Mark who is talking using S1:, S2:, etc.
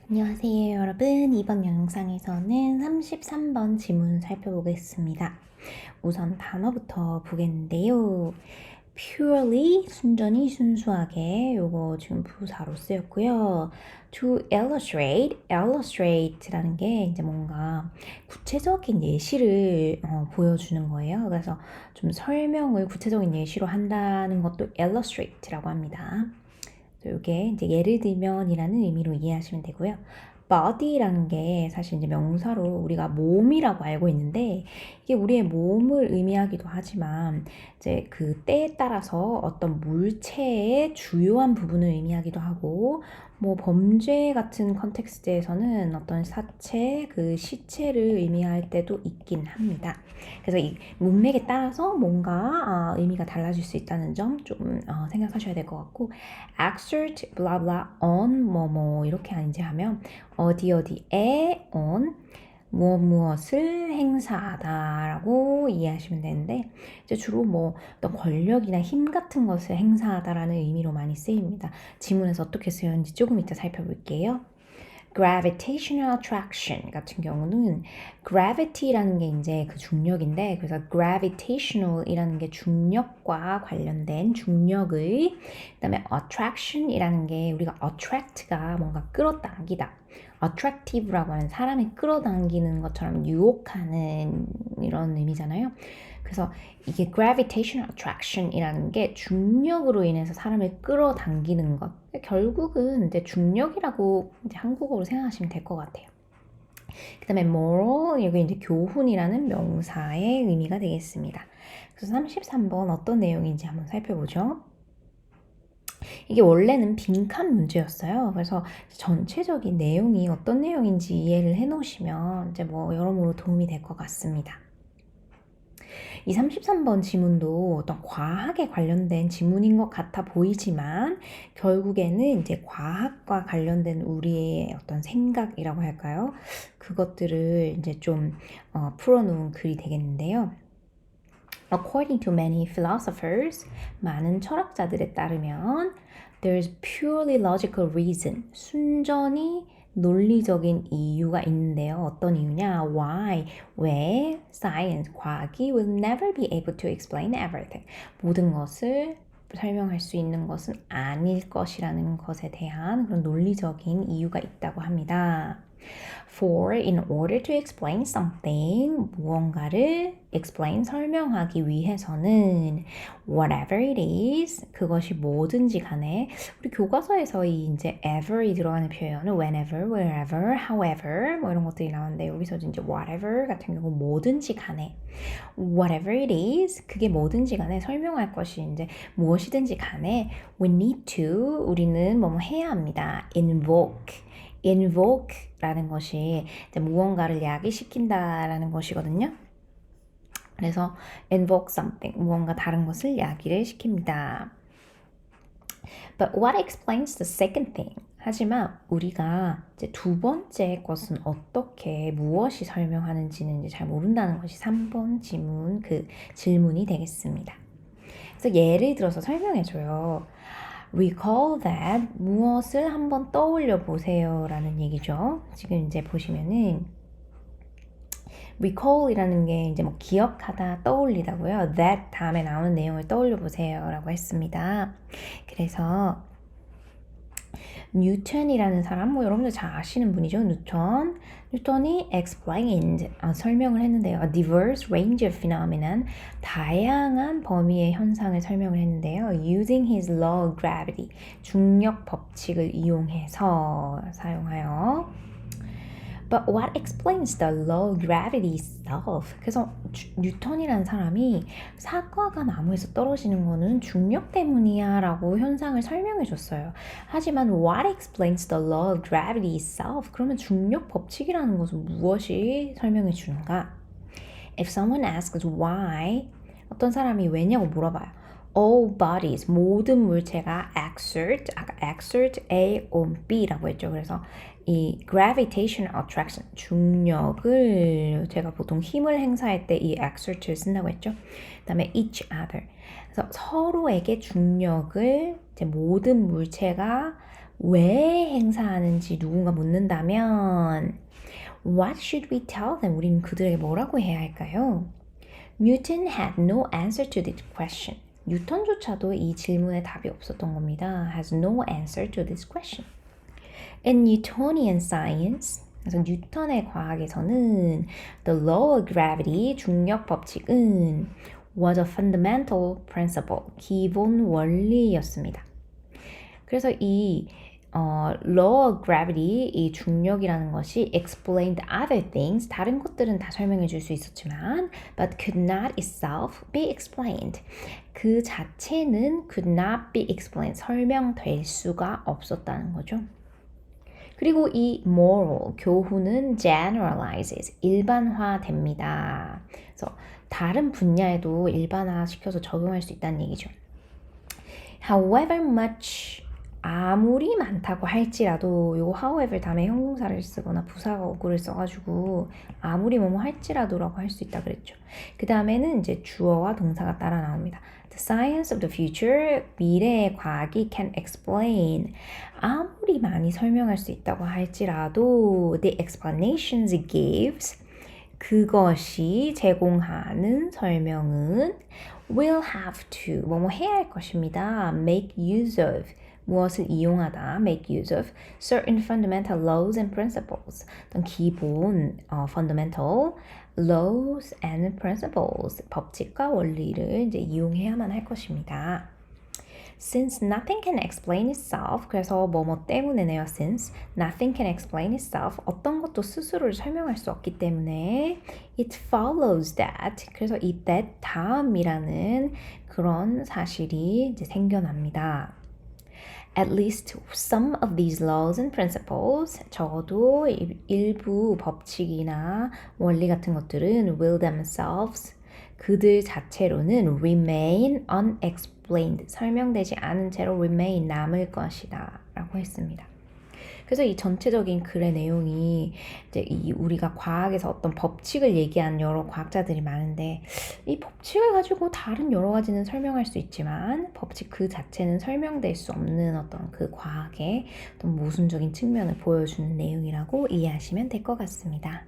S1: 안녕하세요, 여러분. 이번 영상에서는 33번 지문 살펴보겠습니다. 우선 단어부터 보겠는데요. purely, 순전히, 순수하게, 요거 지금 부사로 쓰였고요. to illustrate라는 게 이제 뭔가 구체적인 예시를 보여주는 거예요. 그래서 좀 설명을 구체적인 예시로 한다는 것도 illustrate라고 합니다. 이게 이제 예를 들면이라는 의미로 이해하시면 되고요. body라는 게 사실 이제 명사로 우리가 몸이라고 알고 있는데 이게 우리의 몸을 의미하기도 하지만 이제 그 때에 따라서 어떤 물체의 주요한 부분을 의미하기도 하고 뭐 범죄 같은 컨텍스트에서는 어떤 사체, 그 시체를 의미할 때도 있긴 합니다. 그래서 이 문맥에 따라서 뭔가 의미가 달라질 수 있다는 점 좀 생각하셔야 될 것 같고 exert blah blah on 뭐뭐 이렇게 이제 하면 어디 어디에 on 무엇을 행사하다라고 이해하시면 되는데 이제 주로 뭐 어떤 권력이나 힘 같은 것을 행사하다라는 의미로 많이 쓰입니다. 지문에서 어떻게 쓰였는지 조금 이따 살펴볼게요. gravitational attraction 같은 경우는 gravity라는 게 이제 그 중력인데 그래서 gravitational이라는 게 중력과 관련된 중력의 그다음에 attraction이라는 게 우리가 attract가 뭔가 끌어당기다 attractive라고 하는 사람이 끌어당기는 것처럼 유혹하는 이런 의미잖아요. 그래서 이게 gravitational attraction이라는 게 중력으로 인해서 사람을 끌어당기는 것. 결국은 이제 중력이라고 이제 한국어로 생각하시면 될 것 같아요. 그 다음에 moral, 여기 이제 교훈이라는 명사의 의미가 되겠습니다. 그래서 33번 어떤 내용인지 한번 살펴보죠. 이게 원래는 빈칸 문제였어요. 그래서 전체적인 내용이 어떤 내용인지 이해를 해 놓으시면 이제 뭐 여러모로 도움이 될 것 같습니다. 이 33번 지문도 어떤 과학에 관련된 지문인 것 같아 보이지만 결국에는 이제 과학과 관련된 우리의 어떤 생각이라고 할까요? 그것들을 이제 좀 풀어놓은 글이 되겠는데요. According to many philosophers, 많은 철학자들에 따르면 there's purely logical reason, 순전히 논리적인 이유가 있는데요. 어떤 이유냐? Why? 왜? Science, 과학이 will never be able to explain everything. 모든 것을 설명할 수 있는 것은 아닐 것이라는 것에 대한 그런 논리적인 이유가 있다고 합니다. For, in order to explain something, 무언가를 explain, 설명하기 위해서는 whatever it is, 그것이 뭐든지 간에 우리 교과서에서 이 이제 ever이 들어가는 표현은 whenever, wherever, however 뭐 이런 것들이 나오는데 여기서 이제 whatever 같은 경우 뭐든지 간에 whatever it is, 그게 뭐든지 간에 설명할 것이 이제 무엇이든지 간에 we need to, 우리는 뭐뭐 해야 합니다. invoke라는 것이 이제 무언가를 야기시킨다라는 것이거든요. 그래서 invoke something, 무언가 다른 것을 야기를 시킵니다. But what explains the second thing? 하지만 우리가 이제 두 번째 것은 어떻게 무엇이 설명하는지는 이제 잘 모른다는 것이 3번 지문 그 질문이 되겠습니다. 그래서 예를 들어서 설명해줘요. Recall that 무엇을 한번 떠올려 보세요 라는 얘기죠. 지금 이제 보시면은 recall이라는 게 이제 뭐 기억하다, 떠올리다고요. that 다음에 나오는 내용을 떠올려 보세요 라고 했습니다. 그래서 뉴턴이라는 사람, 뭐 여러분들 잘 아시는 분이죠. 뉴턴이 explained, 설명을 했는데요. A diverse range of phenomenon, 다양한 범위의 현상을 설명을 했는데요. Using his law of gravity, 중력 법칙을 이용해서 사용하여 But what explains the law of gravity itself? 그래서 뉴턴이라는 사람이 사과가 나무에서 떨어지는 거는 중력 때문이야 라고 현상을 설명해 줬어요. 하지만 what explains the law of gravity itself? 그러면 중력 법칙이라는 것은 무엇이 설명해 주는가? If someone asks why, 어떤 사람이 왜냐고 물어봐요. All bodies, 모든 물체가 exert A on B라고 했죠. 그래서 이 gravitational attraction, 중력을 제가 보통 힘을 행사할 때 이 exert를 쓴다고 했죠. 그 다음에 each other. 그래서 서로에게 중력을 이제 모든 물체가 왜 행사하는지 누군가 묻는다면 What should we tell them? 우리는 그들에게 뭐라고 해야 할까요? Newton had no answer to this question. 뉴턴조차도 이 질문에 답이 없었던 겁니다. Has no answer to this question. In Newtonian science, 그래서 뉴턴의 과학에서는 the law of gravity, 중력 법칙은 was a fundamental principle, 기본 원리였습니다. 그래서 이 law of gravity, 이 중력이라는 것이 explained other things, 다른 것들은 다 설명해 줄 수 있었지만 but could not itself be explained. 그 자체는 could not be explained, 설명될 수가 없었다는 거죠. 그리고 이 moral, 교훈은 generalizes, 일반화됩니다. 그래서 다른 분야에도 일반화시켜서 적용할 수 있다는 얘기죠. However much, 아무리 많다고 할지라도 요 however 다음에 형용사를 쓰거나 부사어구를 써가지고 아무리 뭐뭐 할지라도라고 할 수 있다 그랬죠. 그 다음에는 이제 주어와 동사가 따라 나옵니다. The science of the future, 미래의 과학이 can explain, 아무리 많이 설명할 수 있다고 할지라도 the explanations it gives, 그것이 제공하는 설명은 will have to, 뭐뭐 해야 할 것입니다. make use of, 무엇을 이용하다, make use of certain fundamental laws and principles, 어떤 기본 fundamental laws and principles, 법칙과 원리를 이제 이용해야만 할 것입니다. Since nothing can explain itself, 그래서 뭐뭐 때문에네요. Since nothing can explain itself, 어떤 것도 스스로를 설명할 수 없기 때문에 it follows that, 그래서 이 that 다음이라는 그런 사실이 이제 생겨납니다. At least some of these laws and principles, 적어도 일부 법칙이나 원리 같은 것들은 will themselves, 그들 자체로는 remain unexplained, 설명되지 않은 채로 remain, 남을 것이다 라고 했습니다. 그래서 이 전체적인 글의 내용이 이제 우리가 과학에서 어떤 법칙을 얘기한 여러 과학자들이 많은데 이 법칙을 가지고 다른 여러 가지는 설명할 수 있지만 법칙 그 자체는 설명될 수 없는 어떤 그 과학의 어떤 모순적인 측면을 보여주는 내용이라고 이해하시면 될 것 같습니다.